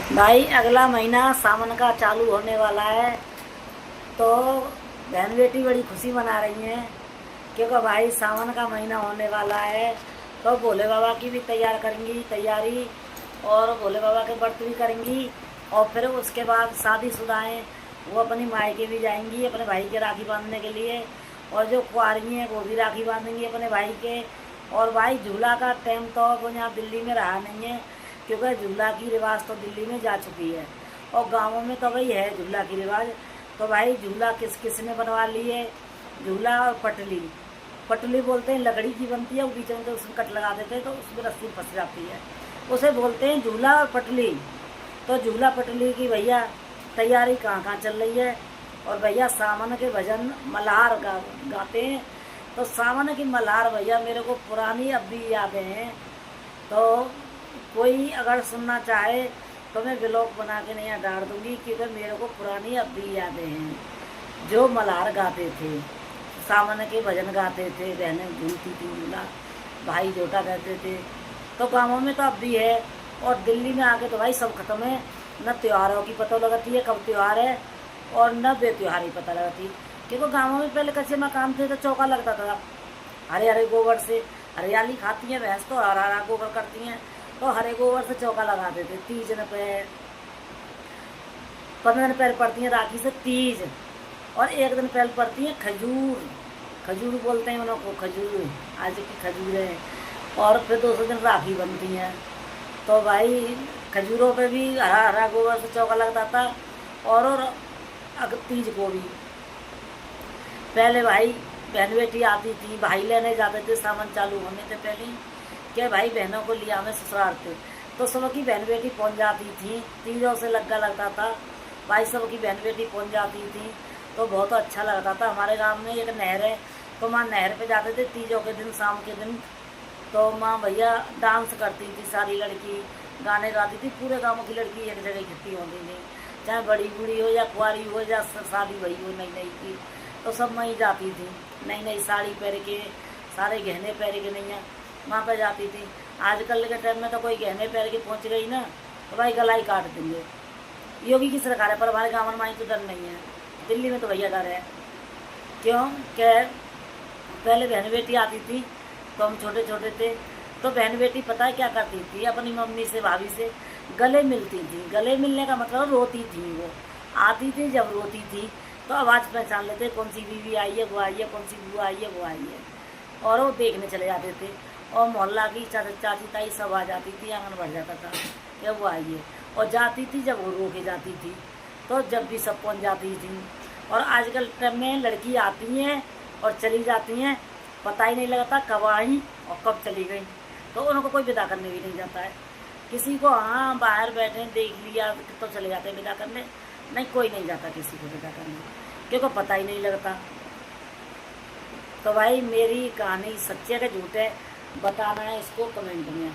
भाई अगला महीना सावन का चालू होने वाला है। तो बहन बेटी बड़ी खुशी मना रही हैं क्योंकि भाई सावन का महीना होने वाला है। तो भोले बाबा की भी तैयार करेंगी तैयारी, और भोले बाबा के व्रत भी करेंगी। और फिर उसके बाद शादीशुदाएँ वो अपनी मायके भी जाएंगी अपने भाई के राखी बांधने के लिए, और जो कुंवारी हैं वो भी राखी बांधेंगी अपने भाई के। और भाई झूला का टाइम तो वो यहाँ दिल्ली में रहा नहीं है, क्योंकि झूला की रिवाज तो दिल्ली में जा चुकी है और गाँवों में तो वही है झूला की रिवाज। तो भाई झूला किस किस ने बनवा ली है? झूला और पटली। पटली बोलते हैं लकड़ी की बनती है, वो बीच में तो उसमें कट लगा देते हैं तो उसमें रस्सी फंस जाती है, उसे बोलते हैं झूला और पटली। तो झूला पटली की भैया तैयारी कहाँ कहाँ चल रही है। और भैया सावन के भजन मल्हार गाते हैं। तो सावन की मल्हार भैया मेरे को पुरानी अब भी यादें हैं। तो कोई अगर सुनना चाहे तो मैं ब्लॉग बना के नहीं डाल दूंगी, क्योंकि मेरे को पुरानी अब भी यादें हैं जो मल्हार गाते थे, सावन के भजन गाते थे, बहनें झूलती थी झूला, भाई जोटा कहते थे। तो गाँवों में तो अब भी है, और दिल्ली में आके तो भाई सब खत्म है। न त्योहारों की पता लगती है कब त्यौहार है, और न बेत्योहार ही पता लगती। क्योंकि गाँवों में पहले कच्चे मकान थे तो चौका लगता था, हरे हरे गोबर से हरियाली खाती है भैंस तो हरा हरा गोबर करती हैं, तो हरे गोबर से चौका लगा देते। तीज न पे 15 दिन पहले पड़ती है राखी से तीज, और एक दिन पहले पड़ती है खजूर। खजूर बोलते हैं उनको, खजूर आज की खजूर है। और फिर दूसरे दिन राखी बनती हैं। तो भाई खजूरों पे भी हरा हरा गोबर से चौका लगता था। और अगर तीज को भी पहले भाई बहन बेटी आती थी, भाई लेने जाते थे सावन चालू होने से पहले, क्या भाई बहनों को लिया में ससुराल थे तो सबकी बहन बेटी पहुंच जाती थी। तीजों से लग्गा लगता था भाई, सबकी बहन बेटी पहुंच जाती थी तो बहुत अच्छा लगता था। हमारे गांव में एक नहर है, तो माँ नहर पे जाते थे तीजों के दिन शाम के दिन। तो माँ भैया डांस करती थी, सारी लड़की गाने गाती थी, पूरे गाँव की लड़की एक जगह इकट्ठी होती थी, चाहे बड़ी बूढ़ी हो या कुंवारी हो या शादी भई हो नई नई की, तो सब वहीं जाती थी। नई नई साड़ी पहन के, सारे गहने पहन के नहीं वहाँ पर जाती थी। आजकल के टाइम में तो कोई गहने पहन के पहुँच गई ना तो भाई गला ही काट देंगे। योगी की सरकार है, पर हमारे गाँव में माई तो डर नहीं है, दिल्ली में तो भैया डर है। क्यों क्या पहले बहन बेटी आती थी तो हम छोटे छोटे थे, तो बहन बेटी पता है क्या करती थी, अपनी मम्मी से भाभी से गले मिलती थी। गले मिलने का मतलब रोती थी। वो आती थी, जब रोती थी तो आवाज़ पहचान लेते कौन सी बीवी आई है वो आई है, कौन सी बुआ आई है वो आई है, और वो देखने चले जाते थे। और मोहल्ला की चाची ताई सब आ जाती थी, आंगन भर जाता था कि वो आई है। और जाती थी जब वो रो के जाती थी, तो जब भी सब पहुँच जाती थी। और आजकल टाइम में लड़की आती हैं और चली जाती हैं, पता ही नहीं लगता कब आई और कब चली गई। तो उनको कोई विदा करने भी नहीं जाता है किसी को। हाँ बाहर बैठे देख लिया तो चले जाते हैं विदा करने, नहीं कोई नहीं जाता किसी को विदा करने, क्योंकि पता ही नहीं लगता। तो भाई मेरी कहानी सच्चे का झूठ है बताना है इसको कमेंट में।